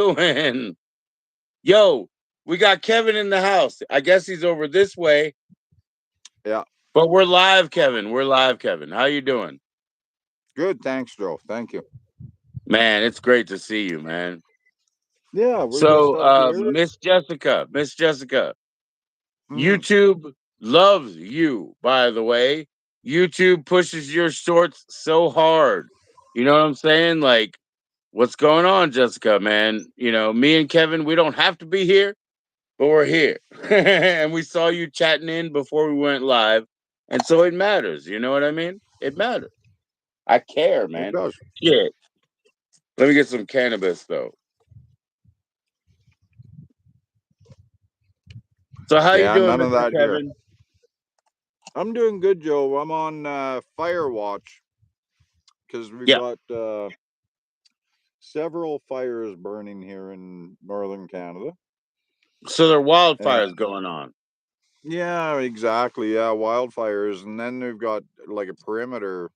doing? Yo, we got Kevin in the house. I guess he's over this way, Yeah. but we're live, Kevin. We're live, Kevin. How you doing? Good. Thanks, Joe. Thank you. Man, it's great to see you, man. Yeah, we're just So, up here. Miss Jessica, Mm. YouTube loves you, by the way. YouTube pushes your shorts so hard. You know what I'm saying? Like, what's going on, Jessica, man? You know, me and Kevin, we don't have to be here, but we're here. And we saw you chatting in before we went live. And so it matters. You know what I mean? It matters. I care, It man. does. Shit. Let me get some cannabis, though. So how you Yeah, doing, none of Mr. that here. Kevin? I'm doing good, Joe. I'm on fire watch because we've Yeah. got several fires burning here in northern Canada. So there are And wildfires going on. yeah, exactly. Yeah, wildfires. And then we've got like a perimeter,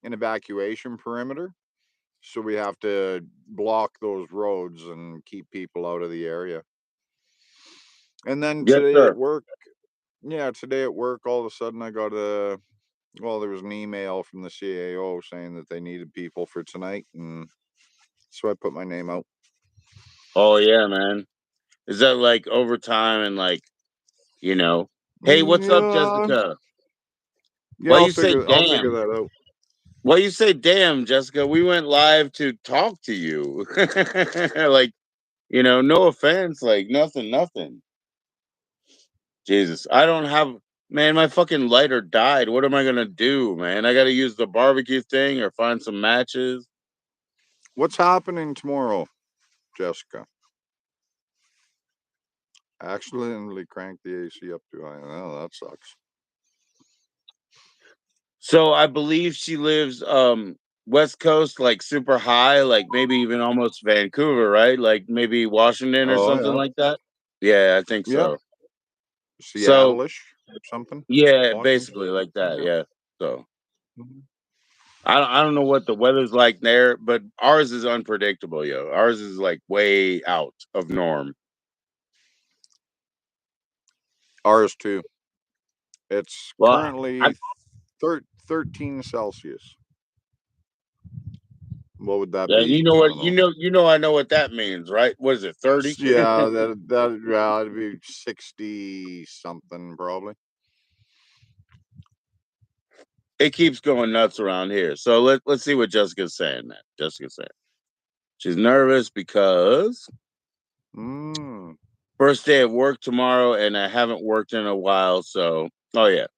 an evacuation perimeter. So we have to block those roads and keep people out of the area. And then Yes, today at sir. work, all of a sudden I got there was an email from the CAO saying that they needed people for tonight. And so I put my name out. Oh yeah, man. Is that like overtime and like, you know? Hey, what's up, Yeah, Jessica? yeah, Why you say I'll figure damn? that out. Why you say damn, Jessica? We went live to talk to you. Like, no offense, like nothing. Jesus. I don't have man, my fucking lighter died. What am I gonna do, man? I gotta use the barbecue thing or find some matches. What's happening tomorrow, Jessica? Accidentally cranked the AC up too high. Oh, that sucks. So I believe she lives West Coast, like super high, like maybe even almost Vancouver, right? Like maybe Washington or Oh something yeah, like that. Yeah, I think yeah, so. So Seattle-ish or something. yeah, Washington. basically like that. Yeah. Yeah. So Mhm. I don't know what the weather's like there, but ours is unpredictable, yo. Ours is like way out of norm. Ours too. It's Well, I currently 13 Celsius. What would that yeah, be? you know I what don't know. I know what that means, right? What is it, 30? Yeah, that'd be 60 something probably. It keeps going nuts around here. So let's see what Jessica's saying, man. Jessica's saying she's nervous because Mm. first day of work tomorrow, and I haven't worked in a while. So, oh yeah,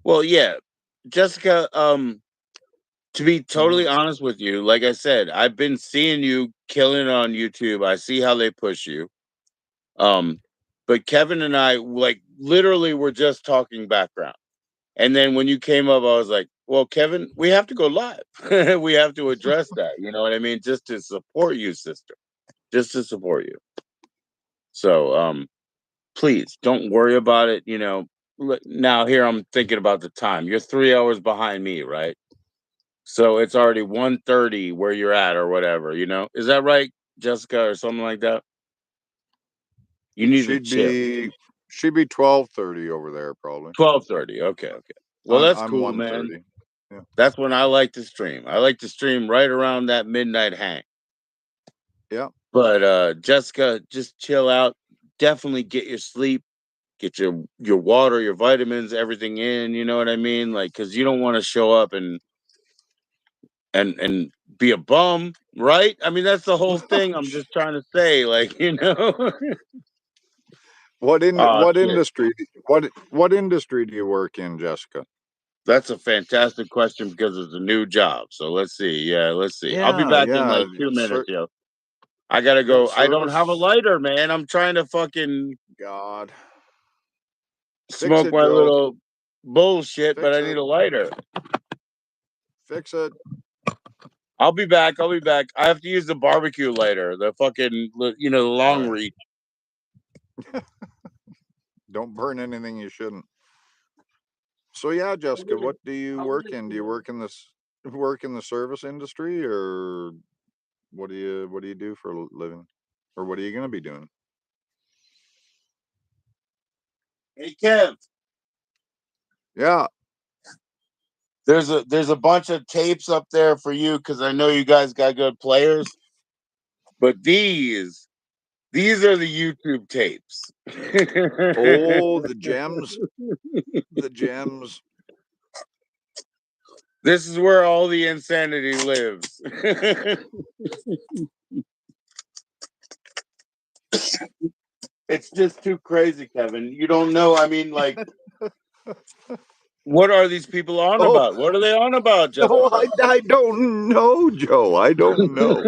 well, yeah, Jessica. To be Mm. totally honest with you, like I said, I've been seeing you killing it on YouTube. I see how they push you. Um, but Kevin and I, like, literally, were just talking background, and then when you came up, I was like, "Well, Kevin, we have to go live. We have to address that. You know what I mean? Just to support you, sister. Just to support you." So, please don't worry about it. Now here I'm thinking about the time. You're 3 hours behind me, right? So it's already 1:30 where you're at or whatever, Is that right, Jessica, or something like that? You need to She'd chill. be she'd be 12:30 over there probably. 12:30. Okay, okay. Well, I'm that's I'm cool, man. 1:30. Yeah. That's when I like to stream. I like to stream right around that midnight hang. Yeah. But Jessica, just chill out. Definitely get your sleep, get your water, your vitamins, everything in, you know what I mean? Like cuz you don't want to show up and be a bum, right? I mean, that's the whole thing I'm just trying to say, like, Oh What shit. industry what industry do you work in, Jessica? That's a fantastic question because it's a new job. So let's see. Yeah, let's see. I'll be Yeah, back in yeah. like 2 minutes, yo. I gotta Yeah, go. I don't have a service. lighter, man. I'm trying to fucking God. Fix smoke it, my Joe. little bullshit, but Fix I it. need a lighter. Fix it. I'll be back. I'll be back. I have to use the barbecue lighter, the fucking, the All long right. reach. Don't burn anything you shouldn't. So yeah, Jessica, what do you work in? Do you work in the service industry or What do you do for a living, or what are you going to be doing? Hey Kev, Yeah. there's a bunch of tapes up there for you because I know you guys got good players, but these are the YouTube tapes. Oh, the gems, the gems. This is where all the insanity lives. It's just too crazy, Kevin. You don't know. I mean, like, what are these people on Oh about? What are they on about, no, Jessica? I don't know, Joe. I don't know.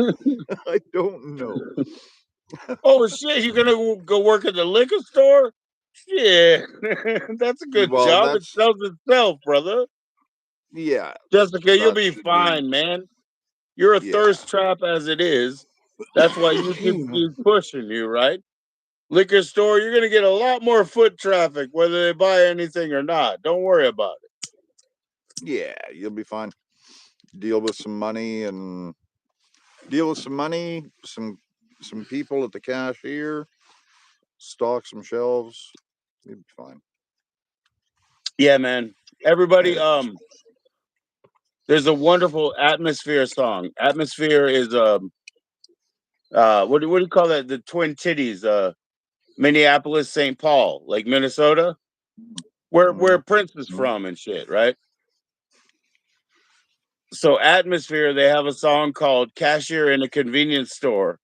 I don't know. Oh shit! You're gonna go work at the liquor store? Shit, that's a good Well, job. It that's sells itself, brother. yeah. Jessica, you'll That be should be fine, man. You're a yeah. thirst trap as it is. That's why YouTube keeps pushing you, right? Liquor store, you're gonna get a lot more foot traffic whether they buy anything or not. Don't worry about it. Yeah, you'll be fine. Deal with some money and some people at the cashier, stock some shelves. You'll be fine. Yeah, man. Everybody, Yeah. there's a wonderful Atmosphere song. Atmosphere is what do you call that? The Twin Titties, Minneapolis, St. Paul, like Minnesota, where Mm-hmm. Prince is from and shit, right? So Atmosphere, they have a song called Cashier in a Convenience Store.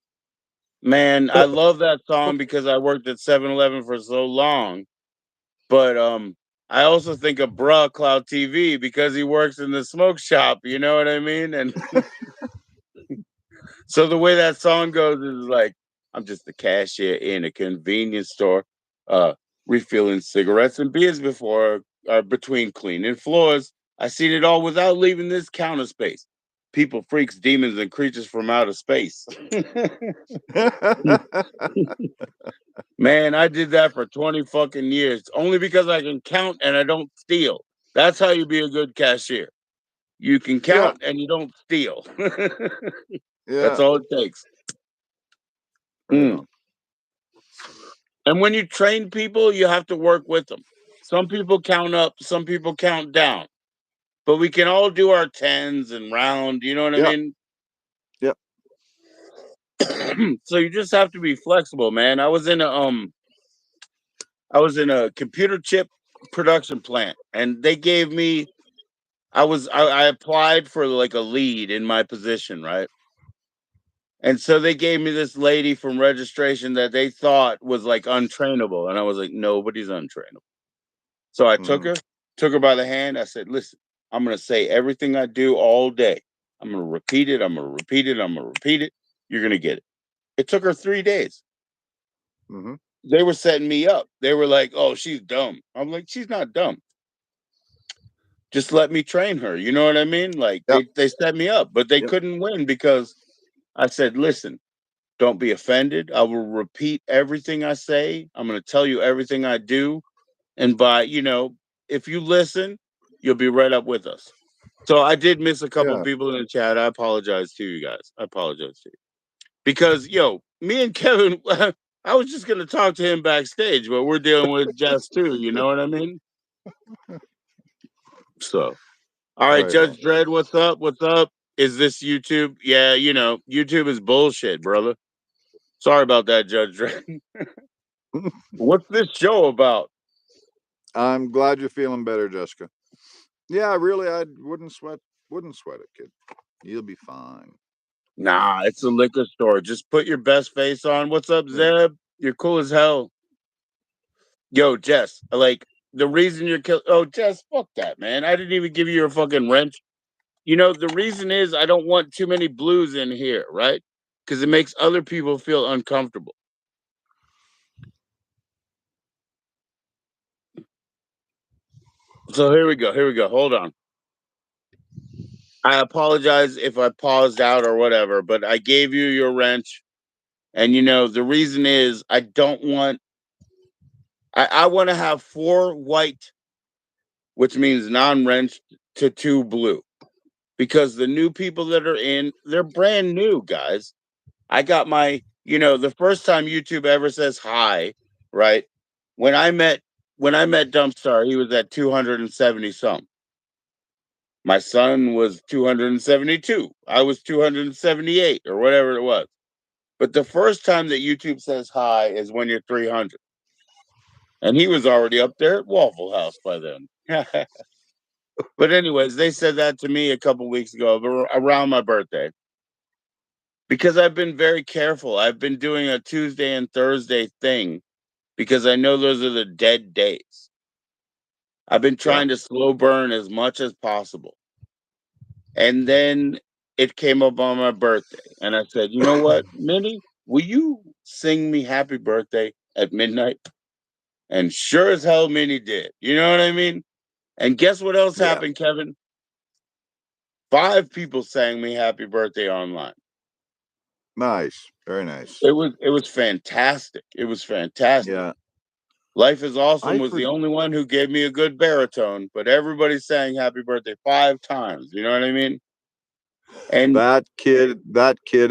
Man, I love that song because I worked at 7-Eleven for so long. But I also think of Bruh Cloud TV because he works in the smoke shop, you know what I mean? And so the way that song goes is like, I'm just a cashier in a convenience store, uh, refilling cigarettes and beers before between cleaning floors. I seen it all without leaving this counter space. People, freaks, demons, and creatures from outer space. Man, I did that for 20 fucking years only because I can count and I don't steal. That's how you be a good cashier. You can Yeah, count and you don't steal. That's yeah. all it takes. Right Mm. on. And when you train people, you have to work with them. Some people count up, some people count down, but we can all do our tens and round. You know what I Yeah, mean? yeah. So you just have to be flexible, man. I was in a computer chip production plant, and they gave me. I applied for like a lead in my position, right? And so they gave me this lady from registration that they thought was like untrainable, and I was like, nobody's untrainable. So I Mm-hmm. took her by the hand. I said, listen, I'm going to say everything I do all day. I'm going to repeat it. I'm going to repeat it. I'm going to repeat it. You're going to get it. It took her 3 days. Mm-hmm. They were setting me up. They were like, oh, she's dumb. I'm like, she's not dumb. Just let me train her. You know what I mean? Like Yep. they set me up, but they Yep. couldn't win because I said, listen, don't be offended. I will repeat everything I say. I'm going to tell you everything I do. And if you listen, you'll be right up with us. So I did miss a couple Yeah. people in the chat. I apologize to you guys. I apologize to you because me and Kevin, I was just gonna talk to him backstage, but we're dealing with Jess too. You know what I mean? So, all right, Right on. Judge Dredd, what's up? What's up? Is this YouTube? Yeah, YouTube is bullshit, brother. Sorry about that, Judge Dredd. What's this show about? I'm glad you're feeling better, Jessica. Yeah, really, I wouldn't sweat it, kid. You'll be fine. Nah, it's a liquor store. Just put your best face on. What's up, Yeah. Zeb? You're cool as hell. Yo, Jess, like the reason you're kill. Oh, Jess, fuck that, man. I didn't even give you your fucking wrench. The reason is I don't want too many blues in here, right? Because it makes other people feel uncomfortable. So here we go. Here we go. Hold on. I apologize if I paused out or whatever, but I gave you your wrench. And the reason is I want to have 4 white, which means non-wrenched, to 2 blue. Because the new people that are in, they're brand new, guys. I got my, the first time YouTube ever says hi, right? When I met Dumpstar, he was at 270 some. My son was 272. I was 278 or whatever it was. But the first time that YouTube says hi is when you're 300. And he was already up there at Waffle House by then. But anyways, they said that to me a couple weeks ago around my birthday. Because I've been very careful. I've been doing a Tuesday and Thursday thing because I know those are the dead days. I've been Yeah. trying to slow burn as much as possible. And then it came up on my birthday. And I said, you know what, Minnie, will you sing me happy birthday at midnight? And sure as hell, Minnie did. You know what I mean? And guess what else Yeah. happened, Kevin? 5 people sang me happy birthday online. Nice. Very nice. It was fantastic. It was fantastic. Yeah. Life is Awesome I was for the only one who gave me a good baritone, but everybody sang happy birthday 5 times. You know what I mean? And that kid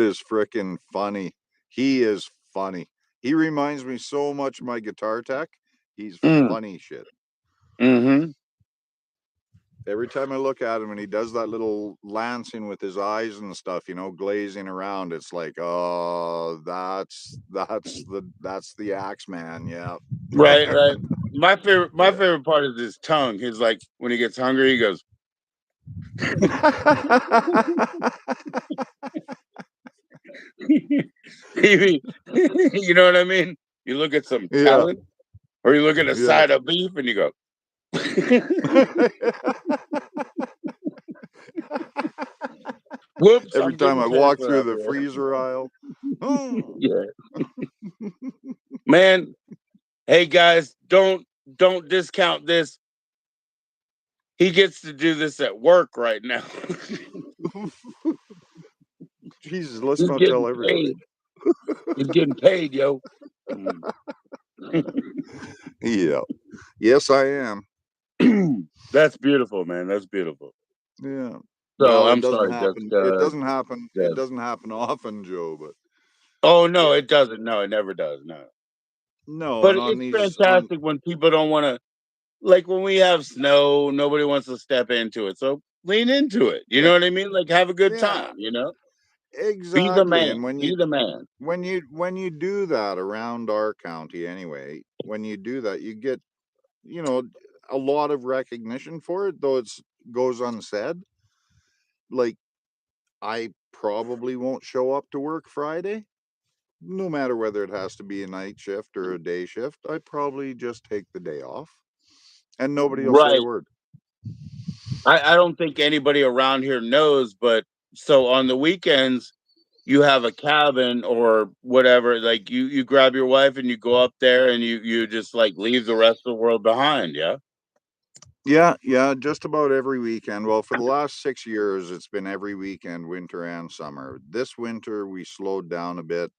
is freaking funny. He is funny. He reminds me so much of my guitar tech. He's mm, funny shit. mm-hmm. Every time I look at him and he does that little lancing with his eyes and stuff, glazing around, it's like, oh, that's the axe man. Yeah. Right, right. My favorite part is his tongue. His like when he gets hungry, he goes. You know what I mean? You look at some Yeah. talent, or you look at a Yeah. side of beef, and you go. Whoops! Every I'm time getting I walk cancer through out the here. freezer aisle. Yeah, man. Hey guys, don't discount this. He gets to do this at work right now. Jesus, let's He's not tell getting everybody. paid. He's getting paid, yo. Mm. Yeah. Yes, I am. That's beautiful, man. That's beautiful. Yeah. So Well, it I'm doesn't sorry, happen. It Jessica. doesn't happen. It Yes. doesn't happen often, Joe. But Oh no, yeah, it doesn't. No, it never does. No. no. But And on it's these, on fantastic when people don't want to, like when we have snow, nobody wants to step into it. So lean into it. You yeah, know what I mean? Like have a good yeah, time. Be the exactly. man. And when Be you the man. when you do that around our county, anyway, when you do that, you get you know a lot of recognition for it, though it's goes unsaid. Like I probably won't show up to work Friday, no matter whether it has to be a night shift or a day shift. I probably just take the day off and nobody will say a Right. word. I don't think anybody around here knows, but so on the weekends you have a cabin or whatever, like you grab your wife and you go up there and you just like leave the rest of the world behind, yeah? Yeah, yeah, just about every weekend. Well, for the last 6 years, it's been every weekend, winter and summer. This winter, we slowed down a bit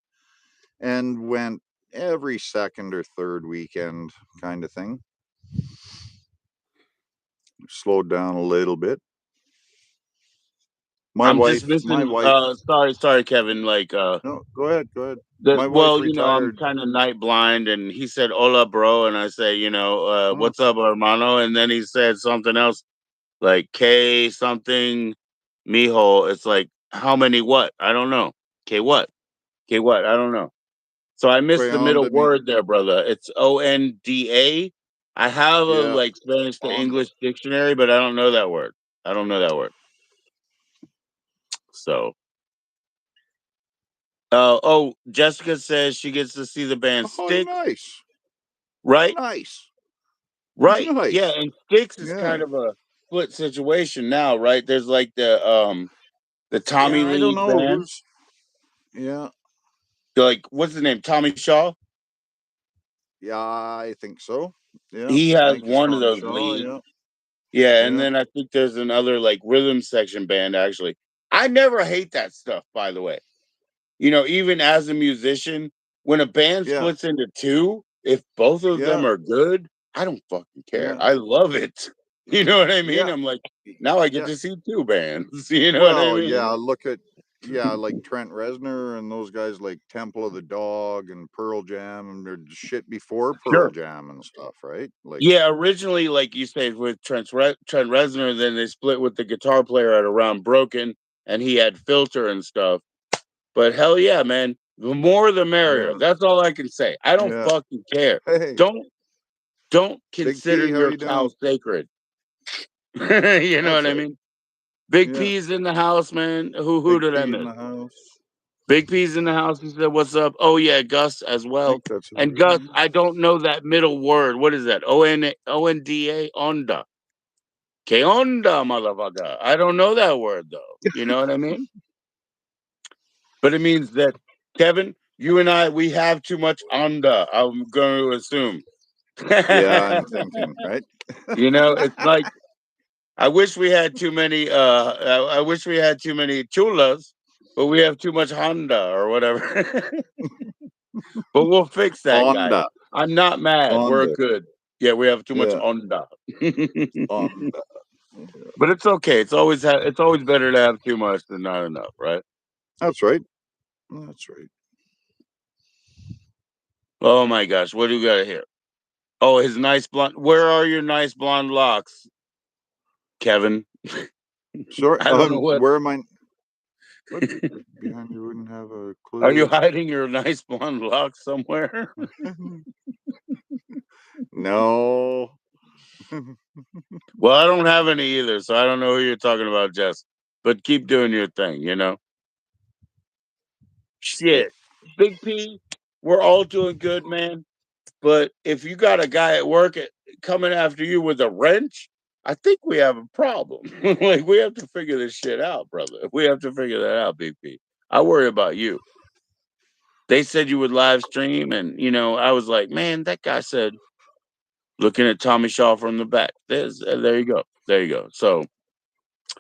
and went every second or third weekend kind of thing. Slowed down a little bit. My I'm just wife, my missing wife, sorry Kevin, like no, go ahead, go ahead. the My wife well, I'm retired. kind of night blind and he said hola bro and I say, Oh, what's up hermano, and then he said something else like K something mijo. It's like how many what? I don't know. K what? K what? I don't know. So I missed the middle Onda, word there, brother. It's ONDA. I have a yeah, like Spanish to on, English dictionary, but I don't know that word. I don't know that word. So, oh, Jessica says she gets to see the band oh, Sticks, nice, right? nice, Right. Yeah, nice. and Sticks is Yeah, kind of a split situation now, right? There's like the Tommy yeah, I don't Lee know band. who's, yeah, Like what's the name? Tommy Shaw. yeah, I think so. Yeah, He I has think it's one of Tommy those Shaw. leads. Yeah, Yeah, and yeah, then I think there's another like rhythm section band actually. I never hate that stuff, by the way. Even as a musician, when a band yeah, splits into two, if both of them yeah, are good, I don't fucking care. yeah, I love it. You know what I mean? yeah, I'm like, now I get yeah. to see two bands. You know what I Well, mean? yeah. Look at yeah, like Trent Reznor and those guys like Temple of the Dog and Pearl Jam and their shit before Pearl Sure. Jam and stuff, right? Like, Yeah, originally, like you said, with Trent Reznor, then they split with the guitar player at Around Broken, and he had Filter and stuff. But hell yeah, man, the more the merrier. yeah, That's all I can say. I don't yeah. fucking care. Hey, Don't Big consider P, how your you cow doing? sacred. You know That's what I right. mean? Big Yeah, P's in the house, man. Who Big did I P in miss? the house. Big P's in the house. He said, "What's up?" Oh yeah, Gus as I well. think that's his And Gus, name. I don't know that middle word. What is that? ONDA onda. Que onda, motherfucker. I don't know that word though. You know what I mean? But it means that Kevin, you and I, we have too much onda. I'm going to assume. Yeah, I'm thinking, right? It's like I wish we had too many. I wish we had too many chulas, but we have too much Honda or whatever. But we'll fix that, guys. Onda, I'm not mad. We're Onda, good. Yeah, we have too much yeah, Honda. Onda. But it's okay. It's always better to have too much than not enough, right? That's right. That's right. Oh my gosh, what do we got here? Oh, his nice blonde. Where are your nice blonde locks, Kevin? Sorry, I don't know what. where am I? What behind you wouldn't have a Are you clue? hiding your nice blonde locks somewhere? No. Well, I don't have any either, so I don't know who you're talking about, Jess. But keep doing your thing. Shit. Big P, we're all doing good, man. But if you got a guy at work coming after you with a wrench, I think we have a problem. Like we have to figure this shit out, brother. We have to figure that out, Big P. I worry about you. They said you would live stream, and I was like, man, that guy said looking at Tommy Shaw from the back. There you go. There you go. So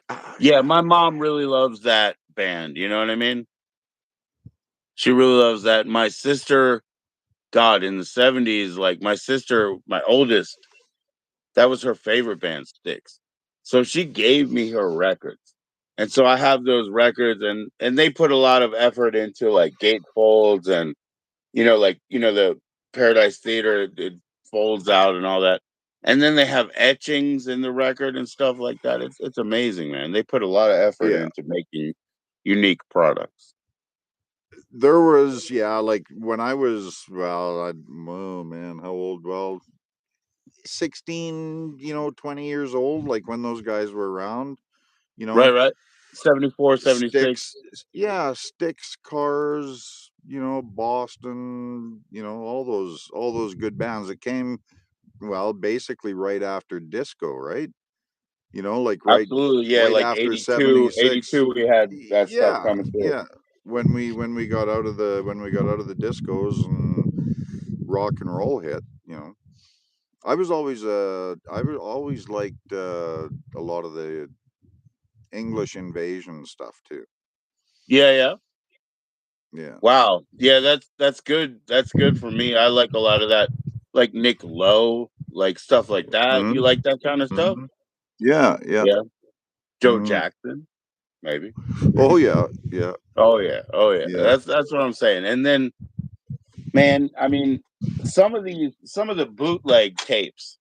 Ah, yeah, yeah. my mom really loves that band. You know what I mean? She really loves that. My sister, God, in the 70s, like my sister, my oldest, that was her favorite band, Styx. So she gave me her records. And so I have those records, and they put a lot of effort into like gatefolds and the Paradise Theater, it folds out and all that. And then they have etchings in the record and stuff like that. It's amazing, man. They put a lot of effort Yeah. into making unique products. There was, yeah, like when I was, oh man, how old? Well, 16, 20 years old, like when those guys were around, you Right, know, right. 74, 76. Sticks, yeah, Sticks, Cars, Boston, all those good bands that came, well, basically right after disco, right? Like right Absolutely. Yeah, right like after 82, 76. 82 we had that stuff Yeah, coming through. yeah. When we got out of the discos and rock and roll hit, I was always liked a lot of the English invasion stuff too. Yeah, yeah. Yeah. Wow. Yeah, that's good. That's good for me. I like a lot of that, like Nick Lowe, like stuff like that. You Hmm. like that kind of stuff? Hmm. Yeah, yeah. Yeah. Joe Hmm. Jackson, maybe. Oh yeah, yeah, Oh yeah. Oh yeah. yeah, That's what I'm saying. And then, man, I mean, some of the bootleg tapes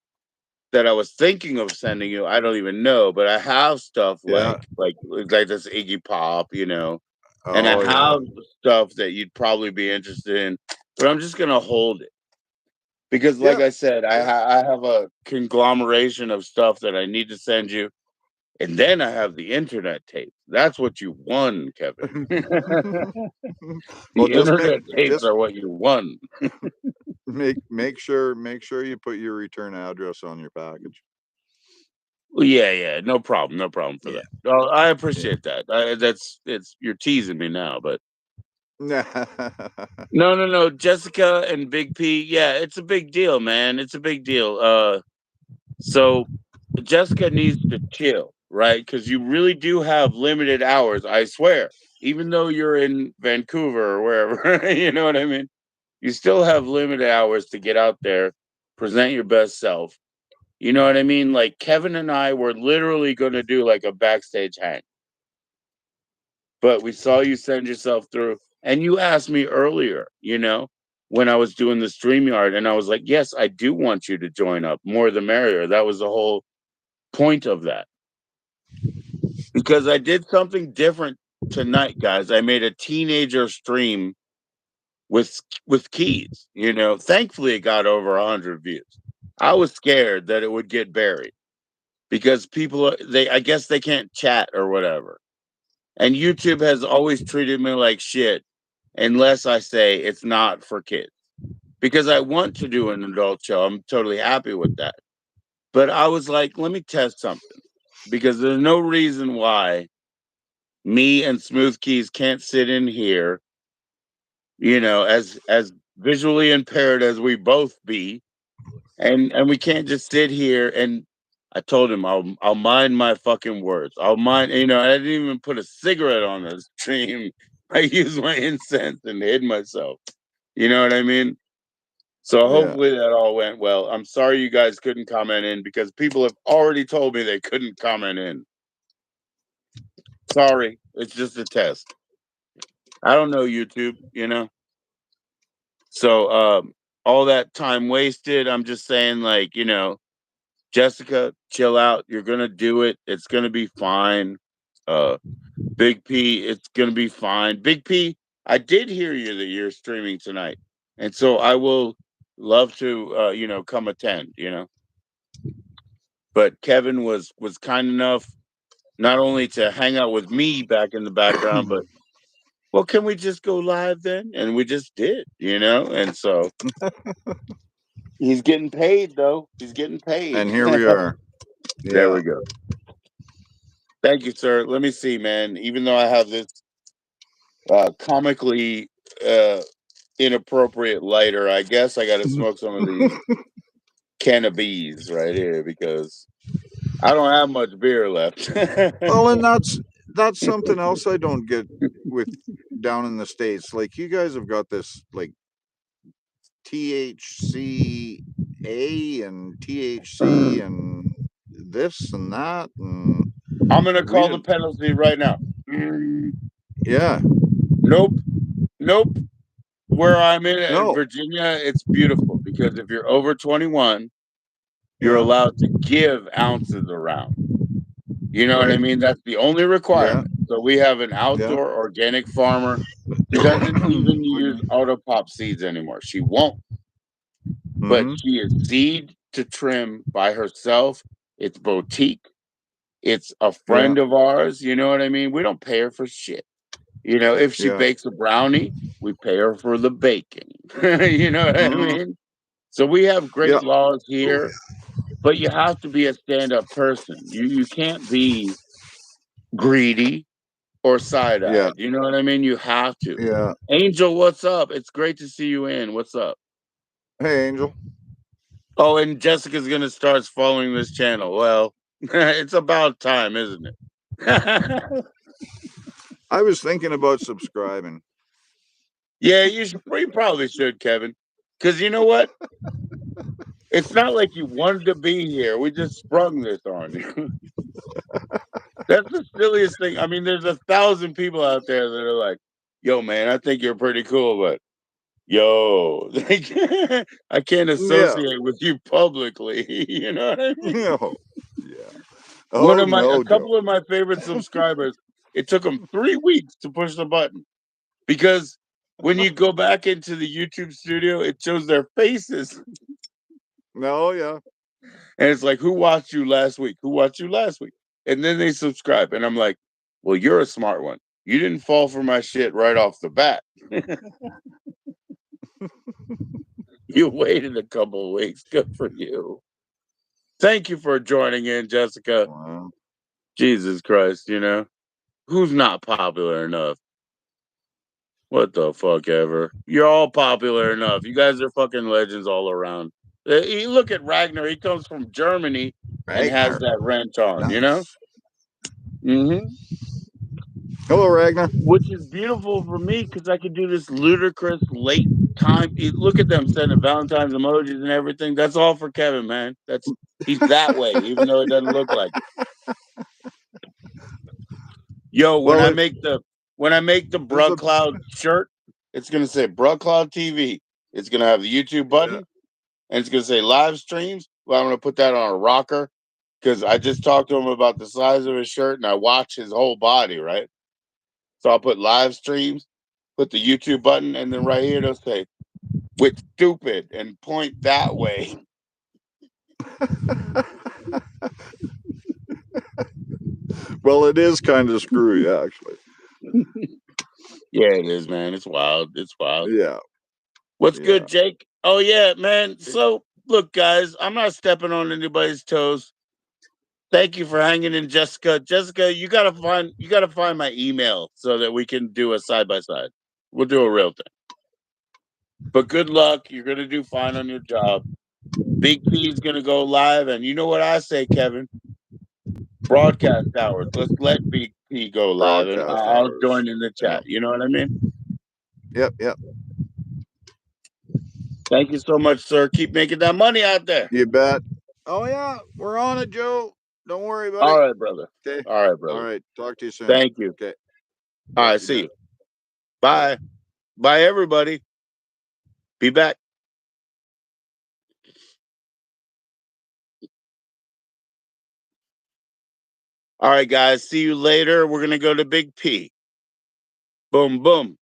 that I was thinking of sending you, I don't even know, but I have stuff yeah. like this Iggy Pop. And I Oh yeah. have stuff that you'd probably be interested in, but I'm just gonna hold it because, like Yeah, I said, yeah. I have a conglomeration of stuff that I need to send you, and then I have the internet tapes. That's what you won, Kevin. Well, The internet tapes are what you won. make sure you put your return address on your package. Well, yeah, yeah, no problem for Yeah, that. Oh, I yeah. appreciate that. It's you're teasing me now, but Yeah. no, no, no. Jessica and Big P, yeah, it's a big deal, man. It's a big deal. So Jessica needs to chill, right? Because you really do have limited hours, I swear. Even though you're in Vancouver or wherever, you know what I mean? You still have limited hours to get out there, present your best self. You know what I mean? Like Kevin and I were literally going to do like a backstage hang. but we saw you send yourself through, and you asked me earlier, when I was doing the StreamYard, and I was like, yes, I do want you to join up. More the merrier. That was the whole point of that. Because I did something different tonight, guys. I made a teenager stream with keys. Thankfully it got over 100 views. I was scared that it would get buried because people I guess they can't chat or whatever. And YouTube has always treated me like shit unless I say it's not for kids. Because I want to do an adult show. I'm totally happy with that. But I was like, let me test something. Because there's no reason why me and Smooth Keys can't sit in here, as visually impaired as we both be, and we can't just sit here. And I told him I'll mind my fucking words. I'll mind. I didn't even put a cigarette on the stream. I used my incense and hid myself. You know what I mean? So Yeah. hopefully that all went well. I'm sorry you guys couldn't comment in because people have already told me they couldn't comment in. Sorry, it's just a test. I don't know YouTube. So all that time wasted, I'm just saying, like, Jessica, chill out. You're gonna do it. It's gonna be fine. Uh Big P, it's gonna be fine. Big P, I did hear you that you're streaming tonight. And so I will love to come attend. But Kevin was kind enough not only to hang out with me back in the background, but well, can we just go live then? And we just did. And so he's getting paid though. He's getting paid. And here we are. There Yeah. we go. Thank you, sir. Let me see, man. Even though I have this comically uh, inappropriate lighter, I guess I got to smoke some of these cannabis right here because I don't have much beer left. Well, and that's something else I don't get with down in the States. Like you guys have got this like THCA and THC and this and that, and I'm gonna we call the didn't. penalty right now. Yeah. Nope, nope. Where I'm in No. Virginia, it's beautiful because if you're over 21, you're Yeah. allowed to give ounces around. You know what I Right. mean? That's the only Yeah. requirement. So we have an Yeah. outdoor organic farmer. She doesn't even Pardon use me. auto pop seeds anymore. She won't, but Mm-hmm. she is seed to trim by herself. It's boutique. It's a Yeah. friend of ours. You know what I mean? We don't pay her for shit. If she Yeah. bakes a brownie, we pay her for the baking. You know what I Mm-hmm. mean? So we have Yeah. great laws here, but you have to be a stand-up person. You can't be greedy or Yeah. side-eyed. You know what I mean? You have to. Yeah. Angel, what's up? It's great to see you in. What's up? Hey, Angel. Oh, and Jessica's gonna start following this channel. Well, it's about time, isn't it? I was thinking about subscribing. Yeah, you probably should, Kevin. Because you know what? It's not like you wanted to be here. We just sprung this on you. That's the silliest thing. I mean, there's 1,000 people out there that are like, "Yo, man, I think you're pretty cool, but yo, I can't Yeah. associate with you publicly." You know what I mean? No. Yeah. One Oh of a no, Joe. couple of my favorite subscribers, it took them 3 weeks to push the button because when you go back into the YouTube studio, it shows their faces. No. Yeah. And it's like, who watched you last week? Who watched you last week? And then they subscribe. And I'm like, well, you're a smart one. You didn't fall for my shit right off the bat. You waited a couple of weeks. Good for you. Thank you for joining in, Jessica. Wow. Jesus Christ. Who's not popular enough? What the fuck ever? You're all popular enough. You guys are fucking legends all around. You look at Ragnar. He comes from Germany and has Ragnar. that wrench on, you know? Nice. Mm-hmm. Hello, Ragnar. Which is beautiful for me because I could do this ludicrous late time. Look at them sending Valentine's emojis and everything. That's all for Kevin, man. He's that way, even though it doesn't look like it. Yo, when Well, I it, make the when I make the There's a BruCloud shirt, it's gonna say BruCloud TV. It's gonna have the YouTube button, and it's gonna say live streams. Well, I'm gonna put that on a rocker because I just talked to him about the size of his shirt, and I watch his whole body, right? So I'll put live streams, put the YouTube button, and then right here it'll say with stupid and point that way. well, it is kind of screwy, actually. Yeah, it is, man. It's wild. It's wild. Yeah. What's Yeah. good, Jake? Oh yeah, man. So look, guys, I'm not stepping on anybody's toes. Thank you for hanging in, Jessica. Jessica, you gotta find my email so that we can do a side by side. We'll do a real thing. But good luck. You're gonna do fine on your job. Big P is gonna go live, and you know what I say, Kevin? Broadcast hours. Let's let Big P go live, and Broadcast I'll hours. join in the chat. You know what I mean? Yep. Yep. Thank you so much, sir. Keep making that money out there. You bet. Oh yeah, we're on it, Joe. Don't worry, buddy. All right, brother. Okay. All right, All brother. right. Talk to you soon. Thank you. Okay. All Yeah, right, you see bet. you. Bye. Bye, everybody. Be back. All right, guys. See you later. We're going to go to Big P. Boom, boom.